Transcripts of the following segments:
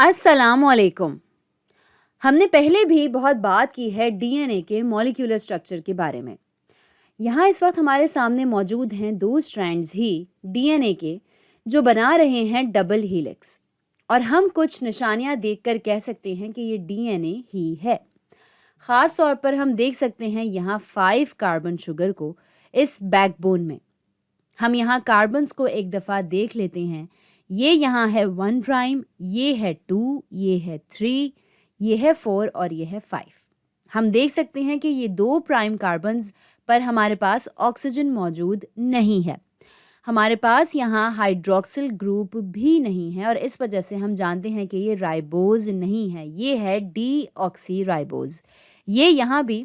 अस्सलामुअलैकुम। हमने पहले भी बहुत बात की है डीएनए के मॉलिक्यूलर स्ट्रक्चर के बारे में। यहाँ इस वक्त हमारे सामने मौजूद हैं दो स्ट्रैंड्स ही डीएनए के, जो बना रहे हैं डबल हीलिक्स। और हम कुछ निशानियाँ देखकर कह सकते हैं कि ये डीएनए ही है। ख़ास तौर पर हम देख सकते हैं यहाँ 5 कार्बन शुगर को इस बैकबोन में। हम यहाँ कार्बन्स को एक दफ़ा देख लेते हैं। ये यहाँ है 1 प्राइम, ये है 2, ये है 3, ये है 4 और ये है 5। हम देख सकते हैं कि ये 2 प्राइम कार्बन्स पर हमारे पास ऑक्सीजन मौजूद नहीं है। हमारे पास यहाँ हाइड्रोक्सिल ग्रुप भी नहीं है और इस वजह से हम जानते हैं कि ये राइबोज नहीं है, ये है डीऑक्सी राइबोज। ये यहाँ भी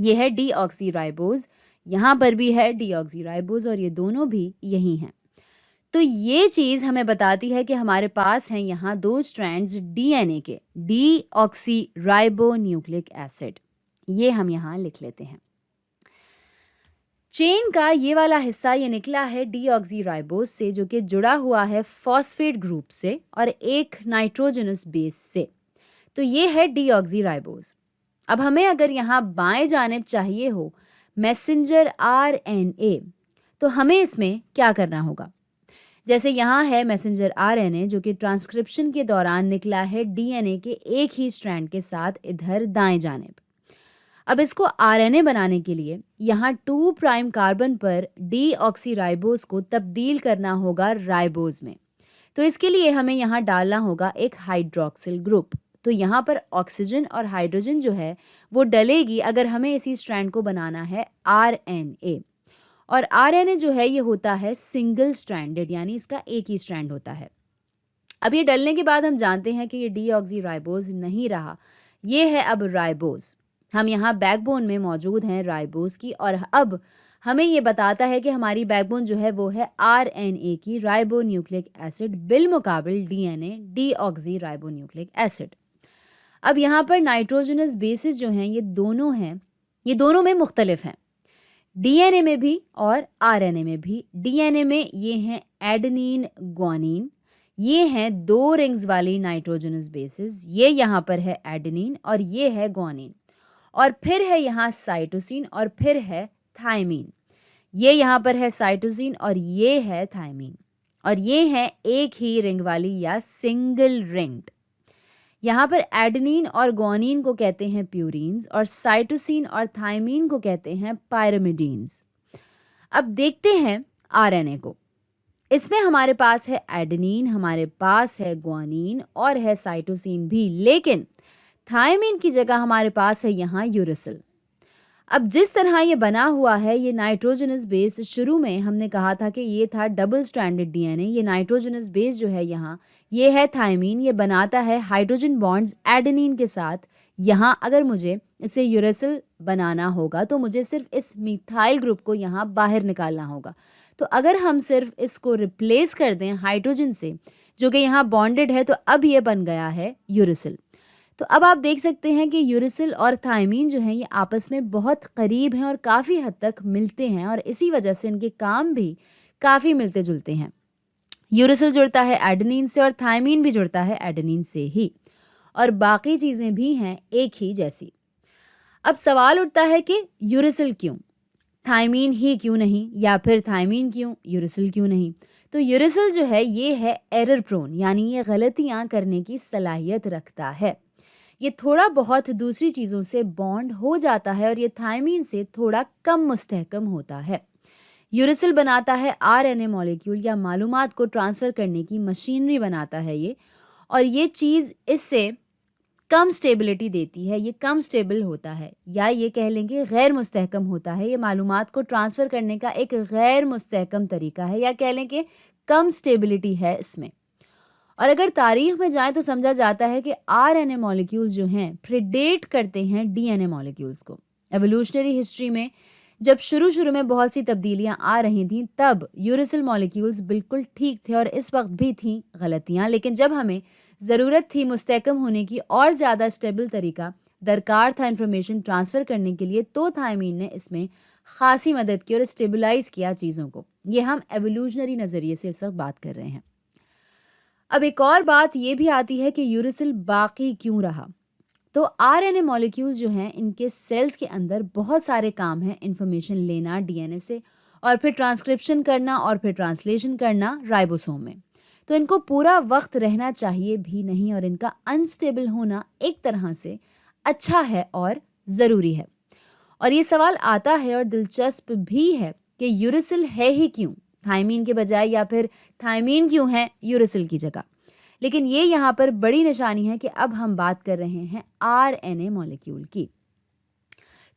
ये है डीऑक्सी राइबोज, यहाँ पर भी है डीऑक्सी राइबोज और ये दोनों भी यही हैं। तो ये चीज़ हमें बताती है कि हमारे पास हैं यहाँ 2 स्ट्रैंड्स डीएनए के, डीऑक्सी राइबो न्यूक्लिक एसिड। ये हम यहाँ लिख लेते हैं। चेन का ये वाला हिस्सा ये निकला है डीऑक्सी राइबोज से, जो कि जुड़ा हुआ है फॉस्फेट ग्रुप से और एक नाइट्रोजनस बेस से। तो ये है डीऑक्सी राइबोज। अब हमें अगर यहाँ बाएं जानिब चाहिए हो मैसेंजर आरएनए, तो हमें इसमें क्या करना होगा? जैसे यहाँ है मैसेंजर आरएनए, जो कि ट्रांसक्रिप्शन के दौरान निकला है डीएनए के एक ही स्ट्रैंड के साथ इधर दाएं जानिब। अब इसको आरएनए बनाने के लिए यहाँ 2 प्राइम कार्बन पर डीऑक्सी राइबोज को तब्दील करना होगा राइबोज में। तो इसके लिए हमें यहाँ डालना होगा एक हाइड्रोक्सिल ग्रुप। तो यहाँ पर ऑक्सीजन और हाइड्रोजन जो है वो डलेगी अगर हमें इसी स्ट्रैंड को बनाना है आरएनए। और आरएनए जो है ये होता है सिंगल स्ट्रैंडेड, यानी इसका एक ही स्ट्रैंड होता है। अब ये डलने के बाद हम जानते हैं कि ये डीऑक्सी राइबोज नहीं रहा, ये है अब राइबोज। हम यहाँ बैकबोन में मौजूद हैं राइबोज की, और अब हमें ये बताता है कि हमारी बैकबोन जो है वो है आरएनए की राइबो न्यूक्लिक एसिड बिलमुकाबिल DNA deoxy ribo nucleic acid. अब यहाँ पर नाइट्रोजनस बेसिस जो हैं ये दोनों में मुख्तलिफ हैं, डीएनए में भी और आरएनए में भी। डीएनए में ये हैं एडेनिन ग्वानिन, ये हैं 2 रिंग्स वाली नाइट्रोजनस बेसिस, ये यहाँ पर है एडेनिन और ये है ग्वानिन। और फिर है यहाँ साइटोसिन और फिर है थायमीन, ये यहाँ पर है साइटोसिन और ये है थायमीन। और ये है एक ही रिंग वाली या सिंगल रिंग्ड। यहाँ पर एडेनिन और ग्वानिन को कहते हैं प्यूरीन्स और साइटोसिन और थायमीन को कहते हैं पायरिमिडीन्स। अब देखते हैं आरएनए को। इसमें हमारे पास है एडेनिन, हमारे पास है ग्वानिन और है साइटोसिन भी, लेकिन थायमीन की जगह हमारे पास है यहाँ यूरेसिल। अब जिस तरह ये बना हुआ है, ये नाइट्रोजनस बेस, शुरू में हमने कहा था कि ये था डबल स्ट्रैंडेड डीएनए। ये नाइट्रोजनस बेस जो है यहाँ, ये है थायमीन, ये बनाता है हाइड्रोजन बॉन्ड्स एडेनिन के साथ। यहाँ अगर मुझे इसे यूरेसिल बनाना होगा तो मुझे सिर्फ इस मिथाइल ग्रुप को यहाँ बाहर निकालना होगा। तो अगर हम सिर्फ इसको रिप्लेस कर दें हाइड्रोजन से, जो कि यहाँ बॉन्डेड है, तो अब ये बन गया है यूरेसिल। तो अब आप देख सकते हैं कि यूरेसिल और थायमीन जो हैं ये आपस में बहुत करीब हैं और काफ़ी हद तक मिलते हैं, और इसी वजह से इनके काम भी काफ़ी मिलते जुलते हैं। यूरेसिल जुड़ता है एडेनिन से और थायमीन भी जुड़ता है एडेनिन से ही, और बाकी चीज़ें भी हैं एक ही जैसी। अब सवाल उठता है कि यूरेसिल क्यों, थायमीन ही क्यों नहीं, या फिर थायमीन क्यों, यूरेसिल क्यों नहीं? तो यूरेसिल जो है ये है एरर प्रोन, यानी ये गलतियाँ करने की सलाहियत रखता है। ये थोड़ा बहुत दूसरी चीज़ों से बॉन्ड हो जाता है और ये थायमीन से थोड़ा कम मुस्तहकम होता है। यूरेसिल बनाता है आरएनए मॉलिक्यूल या मालूमात को ट्रांसफ़र करने की मशीनरी बनाता है ये, और ये चीज़ इससे कम स्टेबिलिटी देती है, ये कम स्टेबल होता है, या ये कह लेंगे गैर मुस्तहकम होता है। ये मालूमात को ट्रांसफ़र करने का एक गैर मुस्तहकम तरीका है, या कह लें कि कम स्टेबिलिटी है इसमें। और अगर तारीख में जाएं तो समझा जाता है कि आरएनए मॉलिक्यूल्स जो हैं प्रीडेट करते हैं डीएनए मॉलिक्यूल्स को। एवोल्यूशनरी हिस्ट्री में जब शुरू में बहुत सी तब्दीलियां आ रही थीं, तब यूरेसिल मॉलिक्यूल्स बिल्कुल ठीक थे और इस वक्त भी थीं गलतियां, लेकिन जब हमें ज़रूरत थी मुस्तहकम होने की और ज़्यादा स्टेबल तरीका दरकार था इंफॉर्मेशन ट्रांसफ़र करने के लिए, तो थायमीन ने इसमें ख़ासी मदद की और स्टेबलाइज़ किया चीज़ों को। ये हम एवोल्यूशनरी नज़रिए से इस वक्त बात कर रहे हैं। अब एक और बात ये भी आती है कि यूरेसिल बाकी क्यों रहा। तो आरएनए मॉलिक्यूल्स जो हैं इनके सेल्स के अंदर बहुत सारे काम हैं, इंफॉर्मेशन लेना डीएनए से और फिर ट्रांसक्रिप्शन करना और फिर ट्रांसलेशन करना राइबोसोम में। तो इनको पूरा वक्त रहना चाहिए भी नहीं और इनका अनस्टेबल होना एक तरह से अच्छा है और ज़रूरी है। और ये सवाल आता है और दिलचस्प भी है कि यूरेसिल है ही क्यों थायमीन के बजाय, या फिर थायमीन क्यों है यूरेसिल की जगह। लेकिन ये यहाँ पर बड़ी निशानी है कि अब हम बात कर रहे हैं आरएनए मॉलिक्यूल की।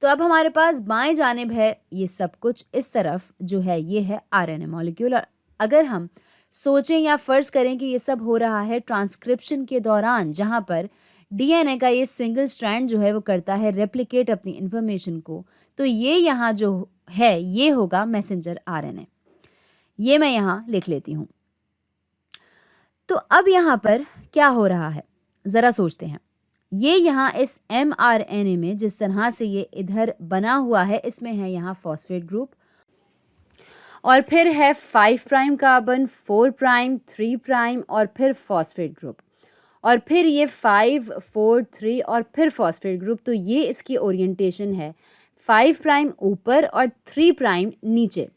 तो अब हमारे पास बाएं जानिब है ये सब कुछ, इस तरफ जो है ये है आरएनए मॉलिक्यूल। और अगर हम सोचें या फर्ज करें कि ये सब हो रहा है ट्रांसक्रिप्शन के दौरान, जहाँ पर डीएनए का ये सिंगल स्ट्रैंड जो है वो करता है रेप्लिकेट अपनी इंफॉर्मेशन को, तो ये यहाँ जो है ये होगा मैसेंजर आरएनए। ये मैं यहाँ लिख लेती हूँ। तो अब यहाँ पर क्या हो रहा है ज़रा सोचते हैं। ये यहाँ इस mRNA में जिस तरह से ये इधर बना हुआ है, इसमें है यहाँ फॉस्फेट ग्रुप और फिर है 5 प्राइम कार्बन, 4 प्राइम, 3 प्राइम और फिर फॉस्फेट ग्रुप और फिर ये 5, 4, 3 और फिर फॉस्फेट ग्रुप। तो ये इसकी ओरिएंटेशन है 5 प्राइम ऊपर और 3 प्राइम नीचे,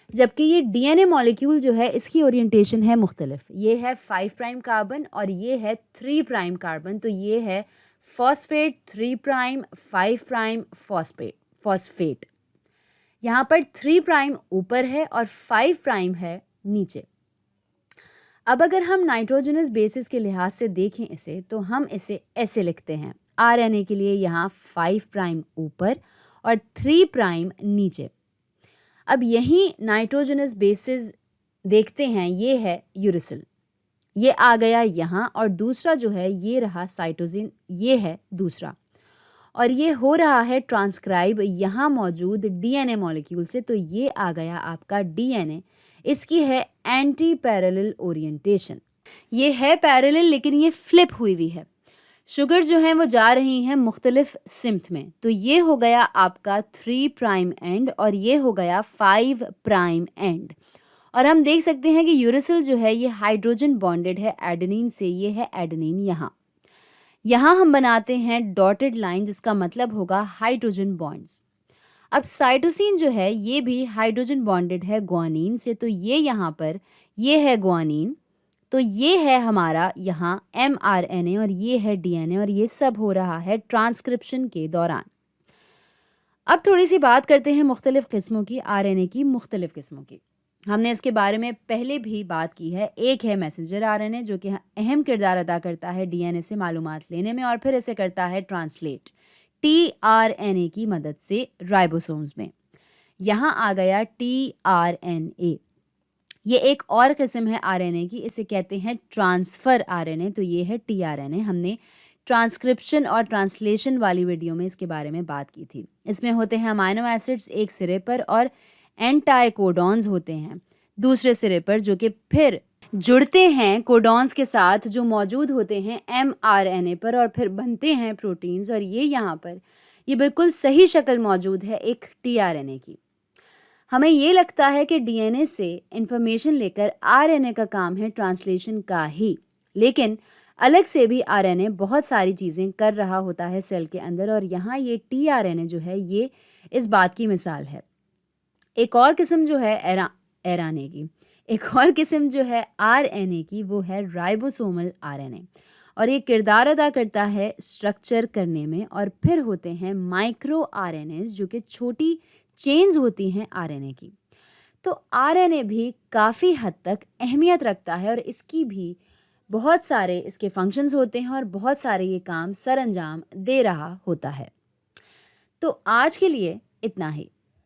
जबकि ये डीएनए मॉलिक्यूल जो है इसकी ओरिएंटेशन है मुख्तलिफ। ये है 5 प्राइम कार्बन और ये है 3 प्राइम कार्बन। तो ये है फॉस्फेट 3 प्राइम 5 प्राइम फॉस्फेट। यहाँ पर 3 प्राइम ऊपर है और 5 प्राइम है नीचे। अब अगर हम नाइट्रोजनस बेसिस के लिहाज से देखें इसे, तो हम इसे ऐसे लिखते हैं आरएनए के लिए यहाँ 5 प्राइम ऊपर और 3 प्राइम नीचे। अब यही नाइट्रोजनस बेसिस देखते हैं, ये है यूरेसिल, ये आ गया यहाँ और दूसरा जो है ये रहा साइटोसिन, ये है दूसरा और ये हो रहा है ट्रांसक्राइब यहाँ मौजूद डीएनए मॉलिक्यूल से। तो ये आ गया आपका डीएनए, इसकी है एंटी पैरेलल ओरिएंटेशन। ये है पैरेलल लेकिन ये फ्लिप हुई हुई है। शुगर जो है वो जा रही हैं मुख्तलिफ सिम्त में। तो ये हो गया आपका 3 प्राइम एंड और ये हो गया 5 प्राइम एंड। और हम देख सकते हैं कि यूरेसिल जो है ये हाइड्रोजन बॉन्डेड है एडेनिन से, ये है एडेनिन यहाँ हम बनाते हैं डॉटेड लाइन जिसका मतलब होगा हाइड्रोजन बॉन्ड्स। अब साइटोसिन जो है ये भी हाइड्रोजन बॉन्डेड है ग्वानिन से, तो ये यहाँ पर ये है ग्वानिन, तो ये है हमारा यहाँ mRNA और ये है डीएनए और ये सब हो रहा है ट्रांसक्रिप्शन के दौरान। अब थोड़ी सी बात करते हैं मुख्तलिफ किस्मों की, आरएनए की मुख्तलिफ किस्मों की। हमने इसके बारे में पहले भी बात की है। एक है मैसेंजर आरएनए जो कि अहम किरदार अदा करता है डीएनए से मालूमात लेने में और फिर इसे करता है ट्रांसलेट टीआरएनए की मदद से राइबोसोम्स में। यहाँ आ गया टीआरएनए। ये एक और किस्म है आरएनए की, इसे कहते हैं ट्रांसफ़र आरएनए। तो ये है टीआरएनए। हमने ट्रांसक्रिप्शन और ट्रांसलेशन वाली वीडियो में इसके बारे में बात की थी। इसमें होते हैं अमाइनो एसिड्स एक सिरे पर और एंटाइकोडॉन्स होते हैं दूसरे सिरे पर, जो कि फिर जुड़ते हैं कोडॉन्स के साथ जो मौजूद होते हैं mRNA पर और फिर बनते हैं प्रोटीन्स। और ये यहाँ पर ये बिल्कुल सही शक्ल मौजूद है एक टीआरएनए की। हमें ये लगता है कि डीएनए से इंफॉर्मेशन लेकर आरएनए का काम है ट्रांसलेशन का ही, लेकिन अलग से भी आरएनए बहुत सारी चीज़ें कर रहा होता है सेल के अंदर और यहाँ ये टीआरएनए जो है ये इस बात की मिसाल है। एक और किस्म जो है एराने की, एक और किस्म जो है आरएनए की, वो है राइबोसोमल आरएनए और ये किरदार अदा करता है स्ट्रक्चर करने में। और फिर होते हैं माइक्रो आरएनएस जो कि छोटी चेन्स होती हैं आरएनए की। तो आरएनए भी काफ़ी हद तक अहमियत रखता है और इसकी भी बहुत सारे इसके फंक्शंस होते हैं और बहुत सारे ये काम सर अंजाम दे रहा होता है। तो आज के लिए इतना ही।